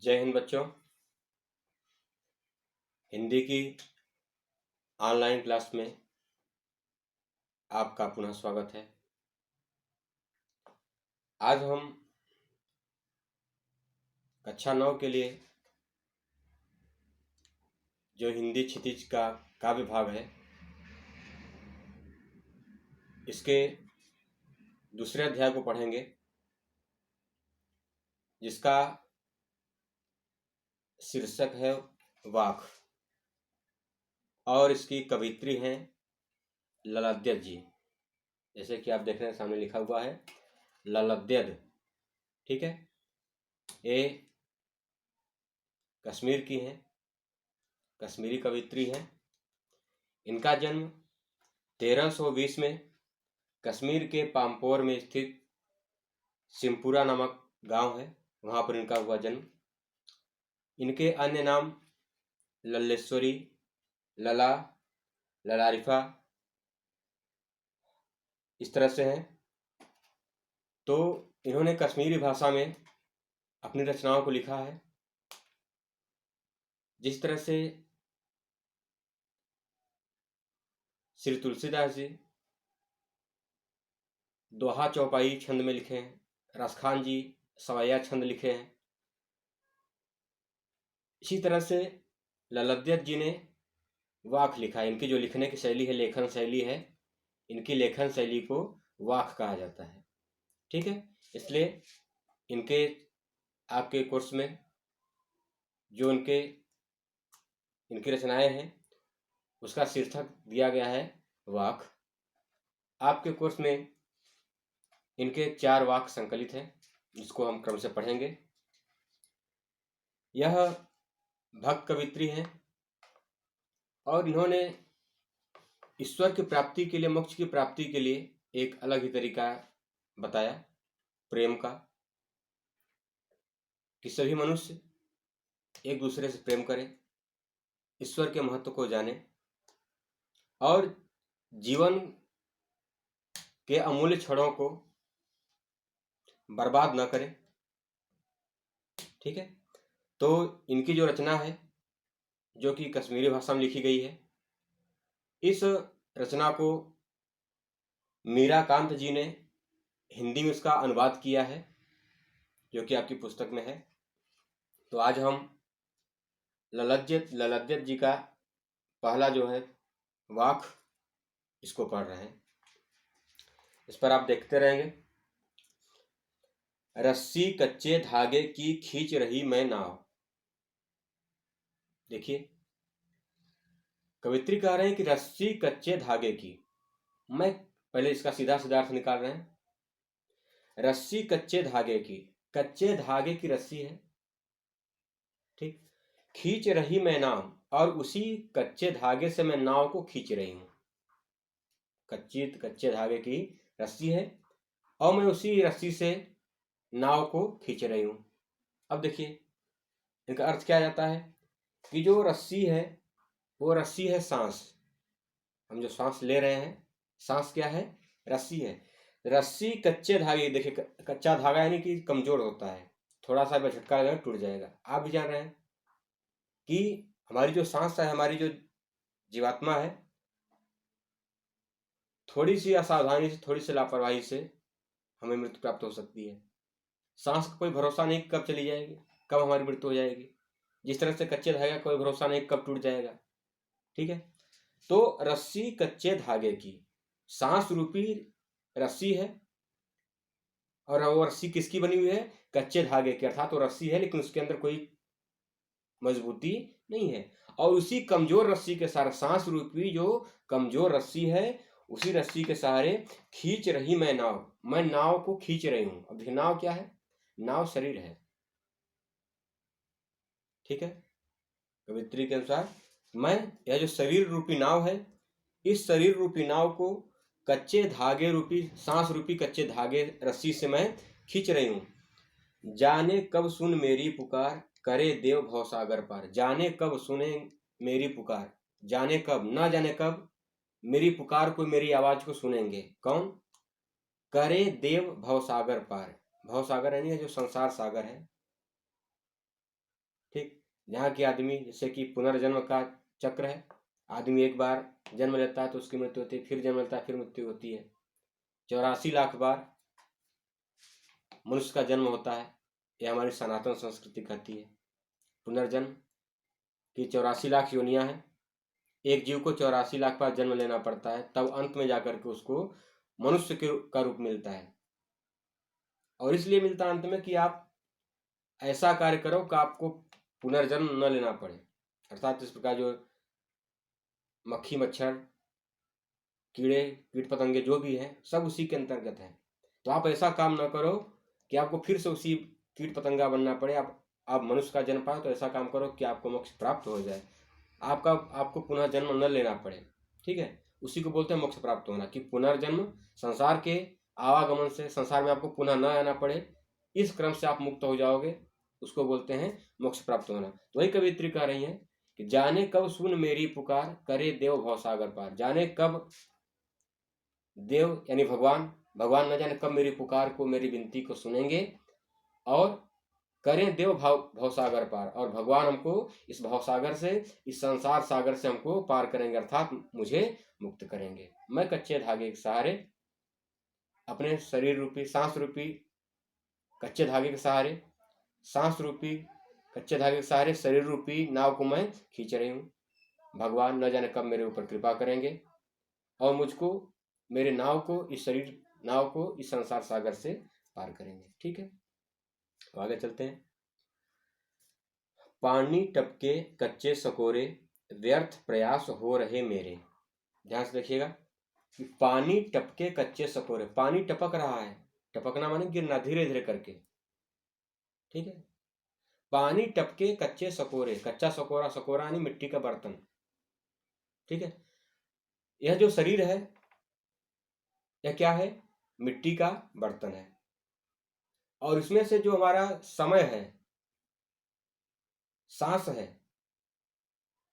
जय हिंद बच्चों। हिंदी की ऑनलाइन क्लास में आपका पुनः स्वागत है। आज हम कक्षा 9 के लिए जो हिंदी क्षितिज का काव्य भाग है, इसके दूसरे अध्याय को पढ़ेंगे, जिसका शीर्षक है वाक, और इसकी कवित्री हैं ललाद्यद जी। जैसे कि आप देख रहे हैं, सामने लिखा हुआ है ललाद्यद। ठीक है, ये कश्मीर की हैं, कश्मीरी कवित्री हैं। इनका जन्म 1320 में कश्मीर के पाम्पोर में स्थित सिमपुरा नामक गांव है, वहां पर इनका हुआ जन्म। इनके अन्य नाम लल्लेश्वरी, लला, ललारिफा इस तरह से हैं। तो इन्होंने कश्मीरी भाषा में अपनी रचनाओं को लिखा है। जिस तरह से श्री तुलसीदास जी दोहा चौपाई छंद में लिखे हैं, रसखान जी सवैया छंद लिखे हैं, इसी तरह से ललाद्यद जी ने वाक लिखा है। इनकी जो लिखने की शैली है, लेखन शैली है, इनकी लेखन शैली को वाक कहा जाता है। ठीक है, इसलिए इनके आपके कोर्स में जो इनकी रचनाएं हैं, उसका शीर्षक दिया गया है वाक। आपके कोर्स में इनके 4 वाक संकलित हैं, जिसको हम क्रम से पढ़ेंगे। यह भक्त कवित्री हैं और इन्होंने ईश्वर की प्राप्ति के लिए, मोक्ष की प्राप्ति के लिए एक अलग ही तरीका बताया, प्रेम का, कि सभी मनुष्य एक दूसरे से प्रेम करें, ईश्वर के महत्व को जाने और जीवन के अमूल्य क्षणों को बर्बाद न करें। ठीक है, तो इनकी जो रचना है, जो कि कश्मीरी भाषा में लिखी गई है, इस रचना को मीराकांत जी ने हिंदी में उसका अनुवाद किया है, जो कि आपकी पुस्तक में है। तो आज हम ललाद्यद जी का पहला जो है वाक, इसको पढ़ रहे हैं। इस पर आप देखते रहेंगे। रस्सी कच्चे धागे की खींच रही मैं नाव। देखिए, कवित्री कह रहे हैं कि रस्सी कच्चे धागे की। मैं पहले इसका सीधा सीधा अर्थ निकाल रहे हैं। रस्सी कच्चे धागे की, कच्चे धागे की रस्सी है, ठीक, खींच रही मैं नाव, और उसी कच्चे धागे से मैं नाव को खींच रही हूं। कच्चे धागे की रस्सी है और मैं उसी रस्सी से नाव को खींच रही हूं। अब देखिए, इनका अर्थ क्या जाता है कि जो रस्सी है, वो रस्सी है सांस। हम जो सांस ले रहे हैं, सांस क्या है? रस्सी है। रस्सी कच्चे धागे, देखिए कच्चा धागा यानी कि कमजोर होता है, थोड़ा सा भी झटका लगेगा टूट जाएगा। आप भी जान रहे हैं कि हमारी जो सांस है, हमारी जो जीवात्मा है, थोड़ी सी असावधानी से, थोड़ी सी लापरवाही से हमें मृत्यु प्राप्त हो सकती है। सांस का कोई भरोसा नहीं कब चली जाएगी, कब हमारी मृत्यु हो जाएगी। जिस तरह से कच्चे धागे का कोई भरोसा नहीं कब टूट जाएगा। ठीक है, तो रस्सी कच्चे धागे की, सांस रूपी रस्सी है, और वो रस्सी किसकी बनी हुई है? कच्चे धागे की, अर्थात वो रस्सी है लेकिन उसके अंदर कोई मजबूती नहीं है। और उसी कमजोर रस्सी के सहारे, सांस रूपी जो कमजोर रस्सी है, उसी रस्सी के सहारे खींच रही मैं नाव। मैं नाव को खींच रही हूं। अब नाव क्या है? नाव शरीर है। ठीक है, कवित्री के अनुसार मैं, यह जो शरीर रूपी नाव है, इस शरीर रूपी नाव को कच्चे धागे रूपी, सांस रूपी कच्चे धागे रस्सी से मैं खींच रही हूं। जाने कब सुन मेरी पुकार, करे देव भवसागर पार। जाने कब सुने मेरी पुकार, जाने कब, ना जाने कब मेरी पुकार को, मेरी आवाज को सुनेंगे। कौन? करे देव भवसागर पार। भवसागर यानी जो संसार सागर है, जहाँ के आदमी, जैसे कि पुनर्जन्म का चक्र है, आदमी एक बार जन्म लेता है तो उसकी मृत्यु होती है, फिर जन्म लेता है फिर मृत्यु होती है। 84 लाख बार मनुष्य का जन्म होता है, यह हमारी सनातन संस्कृति कहती है। पुनर्जन्म की 84 लाख योनियां हैं। एक जीव को 84 लाख बार जन्म लेना पड़ता है, तब अंत में जाकर के उसको मनुष्य का रूप मिलता है। और इसलिए मिलता है अंत में कि आप ऐसा कार्य करो कि आपको पुनर्जन्म न लेना पड़े। अर्थात इस प्रकार जो मक्खी मच्छर कीड़े कीट पतंगे जो भी हैं सब उसी के अंतर्गत हैं। तो आप ऐसा काम न करो कि आपको फिर से उसी कीट पतंगा बनना पड़े। आप मनुष्य का जन्म पाओ तो ऐसा काम करो कि आपको मोक्ष प्राप्त हो जाए, आपको पुनः जन्म न लेना पड़े। ठीक है, उसी को बोलते हैं मोक्ष प्राप्त होना, कि पुनर्जन्म संसार के आवागमन से, संसार में आपको पुनः न आना पड़े, इस क्रम से आप मुक्त हो जाओगे, उसको बोलते हैं मोक्ष प्राप्त होना। तो वही कवित्री कह रही हैं कि जाने कब सुन मेरी पुकार, करे देव भवसागर पार। जाने कब देव यानी भगवान न जाने कब मेरी पुकार को, मेरी विनती को सुनेंगे और करें देव भवसागर पार, और भगवान हमको इस भवसागर से, इस संसार सागर से हमको पार करेंगे, अर्थात मुझे मुक्त करेंगे। मैं कच्चे धागे के सहारे, अपने शरीर रूपी सांस रूपी कच्चे धागे के सहारे, सांस रूपी कच्चे धागे के सहारे शरीर रूपी नाव को मैं खींच रही हूँ। भगवान न जाने कब मेरे ऊपर कृपा करेंगे और मुझको, मेरे नाव को, इस शरीर नाव को इस संसार सागर से पार करेंगे। ठीक है, तो आगे चलते हैं। पानी टपके कच्चे सकोरे, व्यर्थ प्रयास हो रहे मेरे। ध्यान से देखिएगा कि पानी टपके कच्चे सकोरे, पानी टपक रहा है, टपकना माने गिरना धीरे धीरे करके। ठीक है, पानी टपके कच्चे सकोरे, कच्चा सकोरा, सकोरा यानी मिट्टी का बर्तन। ठीक है, यह जो शरीर है यह क्या है? मिट्टी का बर्तन है, और इसमें से जो हमारा समय है, सांस है,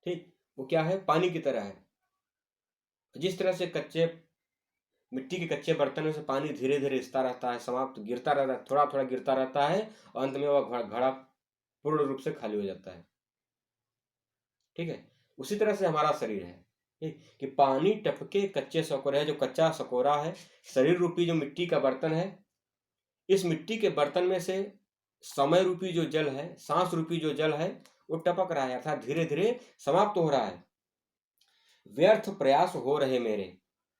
ठीक, वो क्या है? पानी की तरह है। जिस तरह से मिट्टी के कच्चे बर्तन में से पानी धीरे धीरे रिसता रहता है, समाप्त गिरता रहता है, थोड़ा थोड़ा गिरता रहता है, और अंत में वह घड़ा पूर्ण रूप से खाली हो जाता है। ठीक है, उसी तरह से हमारा शरीर है, ठीक, कि पानी टपके कच्चे सकोरे है, जो कच्चा सकोरा है, शरीर रूपी जो मिट्टी का बर्तन है, इस मिट्टी के बर्तन में से समय रूपी जो जल है, सांस रूपी जो जल है, वो टपक रहा है, अर्थात धीरे धीरे समाप्त हो रहा है। व्यर्थ प्रयास हो रहे मेरे,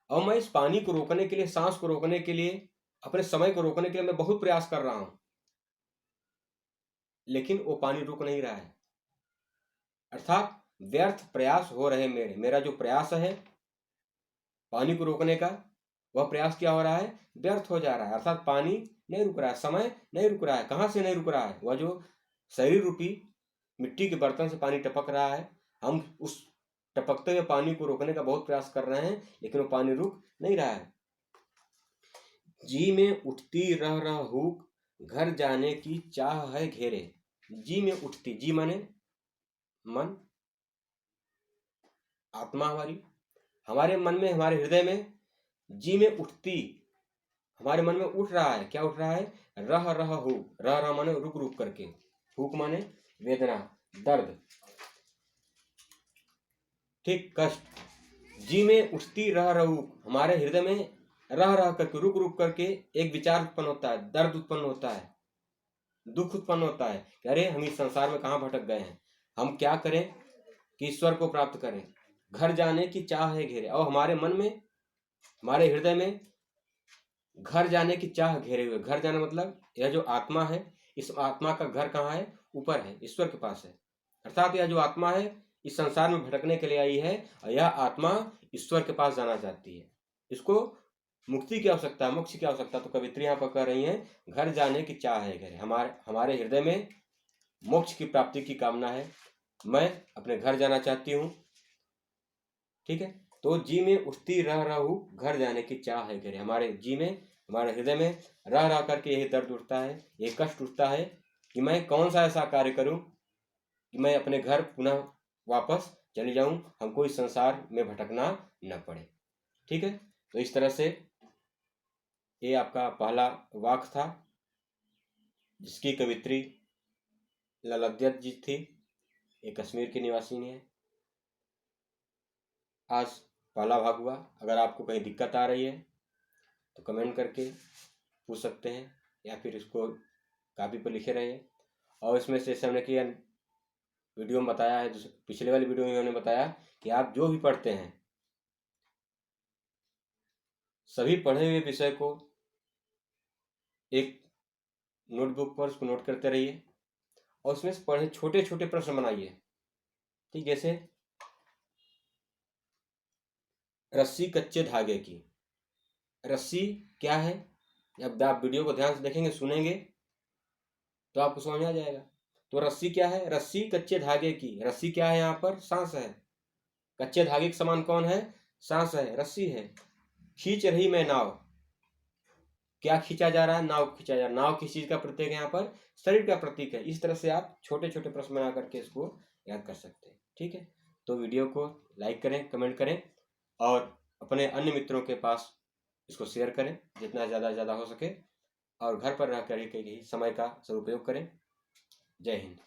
और मैं इस पानी को रोकने के लिए, सांस को रोकने के लिए, अपने समय को रोकने के लिए मैं बहुत प्रयास कर रहा हूं, लेकिन वो पानी रुक नहीं रहा है। अर्थात व्यर्थ प्रयास हो रहे मेरे, मेरा जो प्रयास है पानी को रोकने का, वह प्रयास क्या हो रहा है? व्यर्थ हो जा रहा है। अर्थात पानी नहीं रुक रहा है, समय नहीं रुक रहा है। कहां से नहीं रुक रहा है? वह जो शरीर रूपी मिट्टी के बर्तन से पानी टपक रहा है, हम उस टपकते हुए पानी को रोकने का बहुत प्रयास कर रहे हैं, लेकिन वो पानी रुक नहीं रहा है। जी में उठती रह रह हुक, घर जाने की चाह है घेरे। जी में उठती, जी माने मन, आत्मा हमारी, हमारे मन में, हमारे हृदय में जी में उठती, हमारे मन में उठ रहा है। क्या उठ रहा है? रह रह हुक, रह रह माने रुक रुक करके, हुक माने वेदना, दर्द, ठीक, कष्ट। जी में उठती रह रहूक, हमारे हृदय में रह रह करके, रुक रुक करके एक विचार उत्पन्न होता है, दर्द उत्पन्न होता है, दुख उत्पन्न होता है कि अरे हम इस संसार में कहां भटक गए हैं, हम क्या करें कि ईश्वर को प्राप्त करें। घर जाने की चाह है घेरे, और हमारे मन में, हमारे हृदय में घर जाने की चाह घेरे हुए। घर जाना मतलब यह जो आत्मा है, इस आत्मा का घर कहाँ है? ऊपर है, ईश्वर के पास है। अर्थात यह जो आत्मा है इस संसार में भटकने के लिए आई है, और यह आत्मा ईश्वर के पास जाना चाहती है। इसको मुक्ति की आवश्यकता है, मोक्ष की आवश्यकता। तो कवित्री यहाँ पर कह रही है घर जाने की चाह है घेरे, हमारे हृदय में मोक्ष की प्राप्ति की कामना है, मैं अपने घर जाना चाहती हूँ। ठीक है, तो जी में उठती रह रहू, घर जाने की चाह है घेरे। हमारे जी में, हमारे हृदय में रह रह करके यही दर्द उठता है, यही कष्ट उठता है कि मैं कौन सा ऐसा कार्य करूं कि मैं अपने घर पुनः वापस चले जाऊं, हमको इस संसार में भटकना न पड़े। ठीक है, तो इस तरह से ये आपका पहला वाक्य था, जिसकी कवित्री ललद्यत जी थी। ये कश्मीर की निवासिनी है। आज पहला भाग हुआ। अगर आपको कहीं दिक्कत आ रही है तो कमेंट करके पूछ सकते हैं, या फिर इसको कापी पर लिखे रहिए। और इसमें से हमने किया वीडियो में बताया है, पिछले वाली वीडियो में उन्होंने बताया कि आप जो भी पढ़ते हैं सभी पढ़े हुए विषय को एक नोटबुक पर उसको नोट करते रहिए और उसमें से पढ़े छोटे छोटे प्रश्न बनाइए। ठीक, जैसे रस्सी कच्चे धागे की। रस्सी क्या है, जब आप वीडियो को ध्यान से देखेंगे सुनेंगे तो आपको समझ में आ जाएगा। तो रस्सी क्या है, रस्सी कच्चे धागे की। रस्सी क्या है, यहाँ पर सांस है। कच्चे धागे के समान कौन है, सांस है, रस्सी है। खींच रही मैं नाव, क्या खींचा जा रहा है, नाव खींचा जा रहा है। नाव किस चीज का प्रतीक है, यहाँ पर शरीर का प्रतीक है। इस तरह से आप छोटे छोटे प्रश्न बना करके इसको याद कर सकते हैं। ठीक है, तो वीडियो को लाइक करें, कमेंट करें और अपने अन्य मित्रों के पास इसको शेयर करें जितना ज़्यादा हो सके, और घर पर रह कर ही समय का सदुपयोग करें। जय हिंद।